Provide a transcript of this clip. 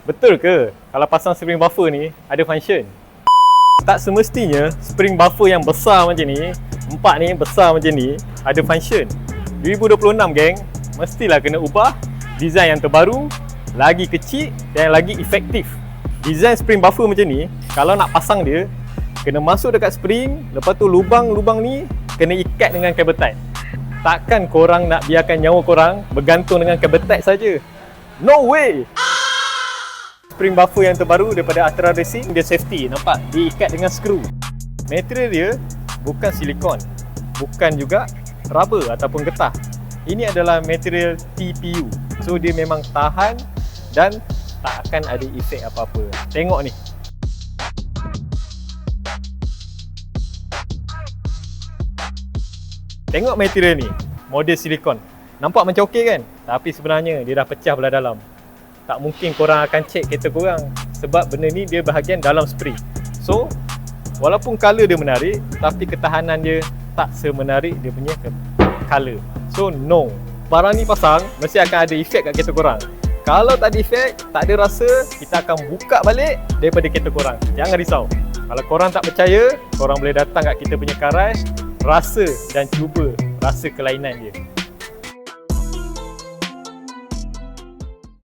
Betul ke kalau pasang spring buffer ni ada function? Tak semestinya spring buffer yang besar macam ni, 4 ni besar macam ni, ada function. 2026 geng, mestilah kena ubah design yang terbaru, lagi kecil dan lagi efektif. Design spring buffer macam ni, kalau nak pasang dia, kena masuk dekat spring, lepas tu lubang-lubang ni kena ikat dengan kabel tight. Takkan korang nak biarkan nyawa korang bergantung dengan kabel tight saja. No way! Spring buffer yang terbaru daripada Ultra Racing, dia safety, nampak? Diikat dengan skru. Material dia bukan silikon, bukan juga rubber ataupun getah. Ini adalah material TPU. So dia memang tahan dan tak akan ada efek apa-apa. Tengok ni. Tengok material ni, model silikon. Nampak macam okey kan? Tapi sebenarnya dia dah pecah belah dalam. Tak mungkin korang akan cek kereta korang sebab benda ni dia bahagian dalam spring. So, walaupun color dia menarik, tapi ketahanan dia tak semenarik dia punya color. So, no. Barang ni pasang, mesti akan ada efek kat kereta korang. Kalau tak ada efek, tak ada rasa, kita akan buka balik daripada kereta korang. Jangan risau. Kalau korang tak percaya, korang boleh datang kat kita punya karai, rasa dan cuba rasa kelainan dia.